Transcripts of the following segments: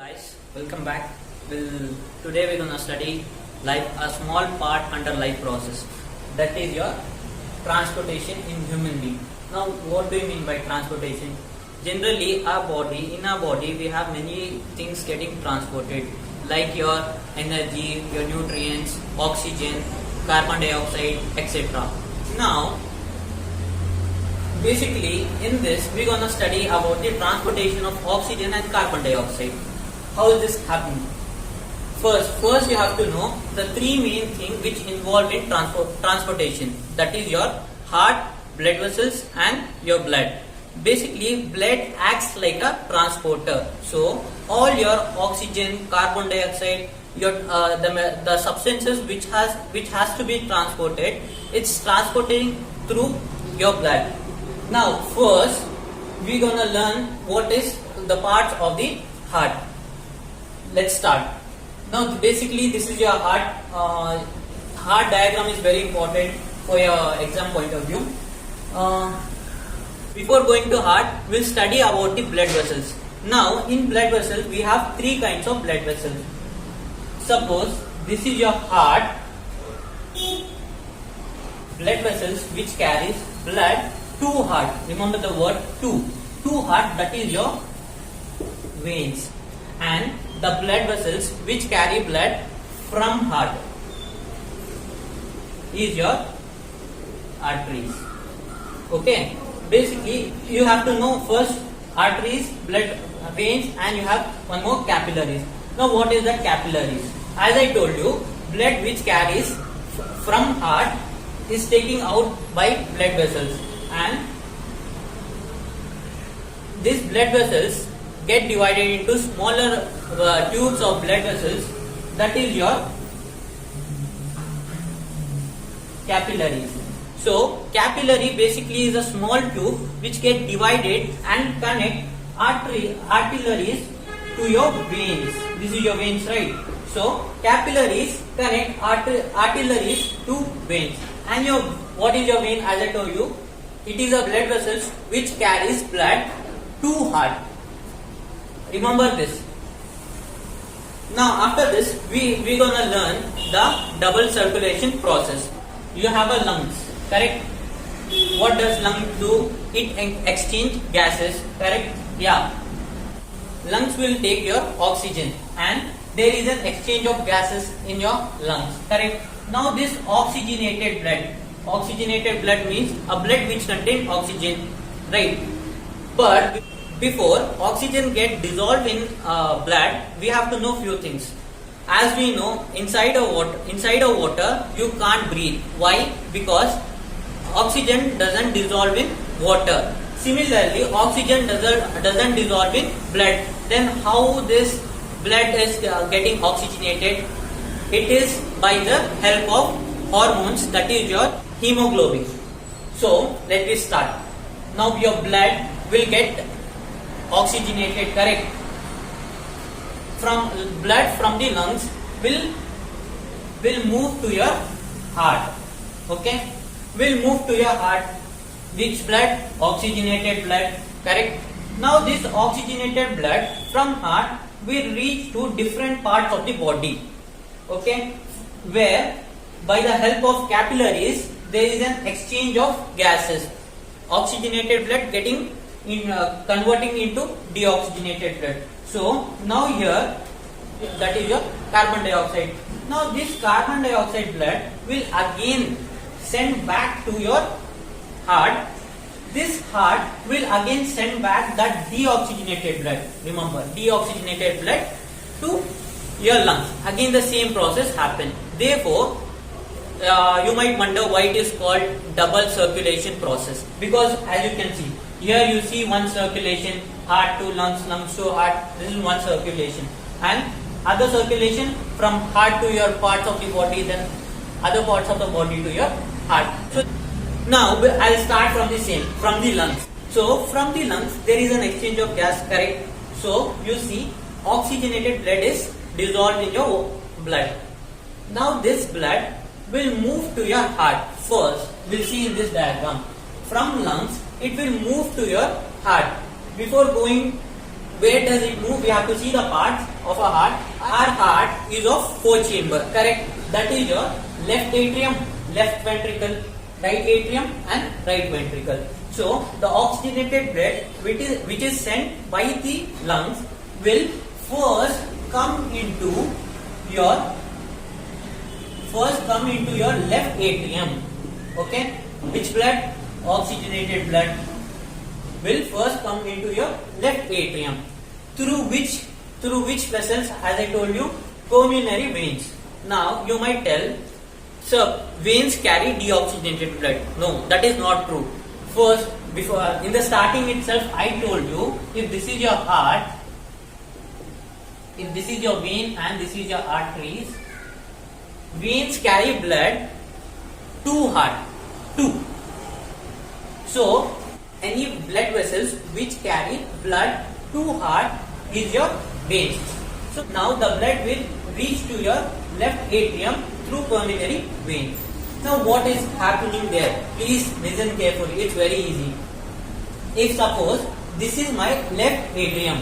Guys, welcome back. Today we're gonna study life, a small part under life process. That is your transportation in human being. Now, what do you mean by transportation? Generally, in our body, we have many things getting transported, like your energy, your nutrients, oxygen, carbon dioxide, etc. Now, basically, in this, we're gonna study about the transportation of oxygen and carbon dioxide. How is this happening? First you have to know the three main things which involve in transportation. That is your heart, blood vessels, and your blood. Basically, blood acts like a transporter. So all your oxygen, carbon dioxide, your the substances which has to be transported, it's transporting through your blood. Now, first we're gonna learn what is the parts of the heart. Let's start. Now, basically, this is your heart. Heart diagram is very important for your exam point of view. Before going to heart, we'll study about the blood vessels. Now, in blood vessels, we have three kinds of blood vessels. Suppose this is your heart. Blood vessels which carries blood to heart. Remember the word to. To heart, that is your veins. And the blood vessels which carry blood from heart is your arteries. Okay. Basically, you have to know first arteries, blood veins, and you have one more capillaries. Now, what is the capillaries? As I told you, blood which carries from heart is taken out by blood vessels, and these blood vessels get divided into smaller tubes of blood vessels. That is your capillaries. So capillary basically is a small tube which get divided and connect arteries to your veins. This is your veins, right? So capillaries connect arteries to veins. And what is your vein? As I told you, it is a blood vessels which carries blood to heart. Remember this. Now, after this, we're gonna learn the double circulation process. You have a lungs, correct? What does lung do? It exchange gases, correct? Yeah. Lungs will take your oxygen, and there is an exchange of gases in your lungs, correct? Now, this oxygenated blood means a blood which contains oxygen, right? But before oxygen get dissolved in blood, we have to know few things. As we know, inside of water you can't breathe. Why? Because oxygen doesn't dissolve in water. Similarly, oxygen doesn't dissolve in blood. Then how this blood is getting oxygenated? It is by the help of hormones, that is your hemoglobin. So let me start. Now your blood will get oxygenated, correct? Blood from the lungs will move to your heart. Okay? Will move to your heart. Which blood? Oxygenated blood, correct? Now this oxygenated blood from heart will reach to different parts of the body. Okay? Where by the help of capillaries there is an exchange of gases. Oxygenated blood getting converting into deoxygenated blood. So now here, that is your carbon dioxide. Now this carbon dioxide blood will again send back to your heart. This heart will again send back that deoxygenated blood. Remember, deoxygenated blood to your lungs. Again the same process happen. Therefore, you might wonder why it is called double circulation process. Because as you can see, here you see one circulation, heart to lungs, lungs to heart. This is one circulation, and other circulation from heart to your parts of the body, then other parts of the body to your heart. So now I'll start from the lungs. So from the lungs there is an exchange of gas, correct? So you see oxygenated blood is dissolved in your blood. Now this blood will move to your heart. First, we'll see in this diagram. From lungs, it will move to your heart. Before going, where does it move? We have to see the parts. of a heart. Our heart is of 4 chambers, correct? That is your left atrium, left ventricle, right atrium and right ventricle. So the oxygenated blood which is sent by the lungs will first come into your left atrium. Okay, which blood? Oxygenated blood will first come into your left atrium. Through which vessels? As I told you, pulmonary veins. Now you might tell, sir, veins carry deoxygenated blood. No, that is not true. First, in the starting itself, I told you, if this is your heart, if this is your vein and this is your arteries, veins carry blood to heart, to. So, any blood vessels which carry blood to heart is your veins. So, now the blood will reach to your left atrium through pulmonary veins. Now, what is happening there? Please listen carefully, it's very easy. If suppose this is my left atrium,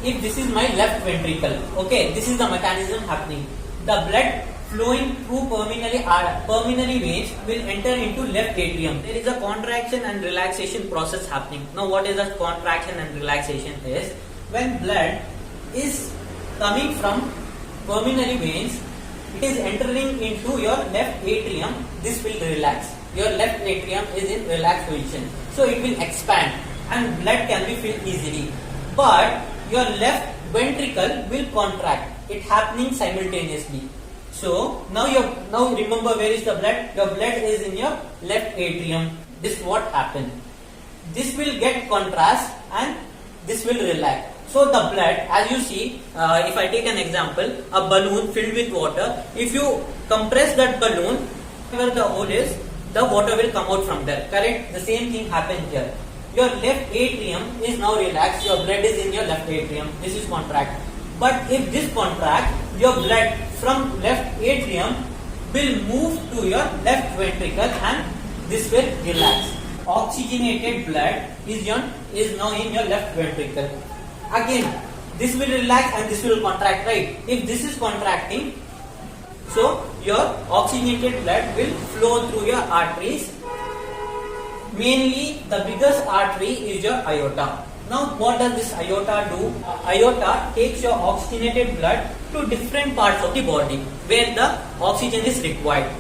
if this is my left ventricle, okay, this is the mechanism happening. The blood flowing through pulmonary veins will enter into left atrium. There is a contraction and relaxation process happening. Now what is the contraction and relaxation is? When blood is coming from pulmonary veins, it is entering into your left atrium, this will relax. Your left atrium is in relaxed position. So it will expand and blood can be filled easily. But your left ventricle will contract. It happening simultaneously. So now remember where is the blood? Your blood is in your left atrium. This is what happened. This will get contrast and this will relax. So the blood, as you see, if I take an example, a balloon filled with water. If you compress that balloon, where the hole is, the water will come out from there. Correct? The same thing happened here. Your left atrium is now relaxed. Your blood is in your left atrium. This is contract. But if this contract, your blood from left atrium will move to your left ventricle and this will relax. Oxygenated blood is now in your left ventricle. Again, this will relax and this will contract, right? If this is contracting, so your oxygenated blood will flow through your arteries. Mainly, the biggest artery is your aorta. Now, what does this aorta do? Aorta takes your oxygenated blood to different parts of the body where the oxygen is required,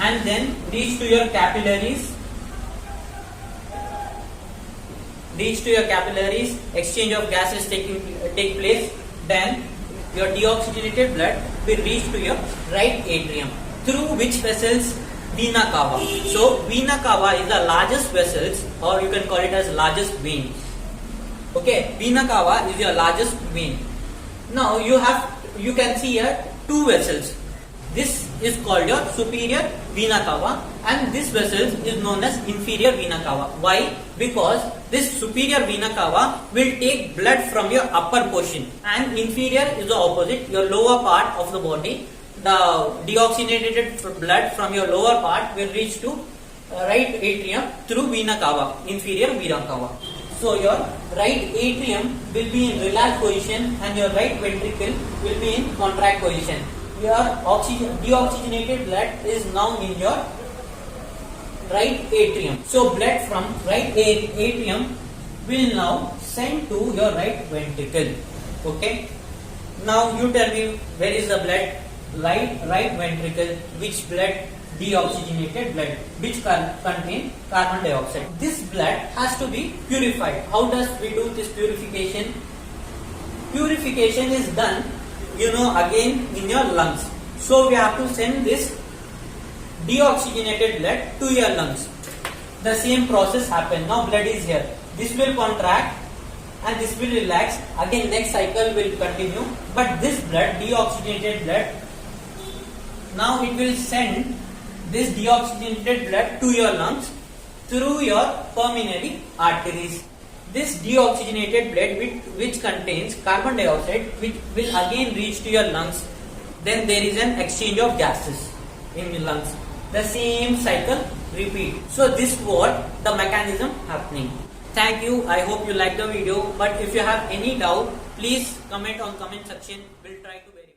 and then reach to your capillaries. Exchange of gases take place. Then your deoxygenated blood will reach to your right atrium. Through which vessels? Vena cava. So vena cava is the largest vessels, or you can call it as largest vein. Okay, vena cava is your largest vein. Now you can see here two vessels. This is called your superior vena cava and this vessel is known as inferior vena cava. Why? Because this superior vena cava will take blood from your upper portion and inferior is the opposite, your lower part of the body. The deoxygenated blood from your lower part will reach to right atrium through vena cava, inferior vena cava. So your right atrium will be in relaxed position and your right ventricle will be in contract position. Your deoxygenated blood is now in your right atrium. So blood from right atrium will now send to your right ventricle. Okay. Now you tell me where is the blood? Right ventricle. Which blood? Deoxygenated blood, which contain carbon dioxide. This blood has to be purified. How does we do this purification? Purification is done, again in your lungs. So we have to send this deoxygenated blood to your lungs. The same process happens. Now blood is here. This will contract and this will relax. Again next cycle will continue. But this blood, deoxygenated blood, now it will send this deoxygenated blood to your lungs through your pulmonary arteries. This deoxygenated blood which contains carbon dioxide which will again reach to your lungs. Then there is an exchange of gases in the lungs. The same cycle repeat. So this is what the mechanism happening. Thank you. I hope you like the video. But if you have any doubt, please comment on comment section. We'll try to verify.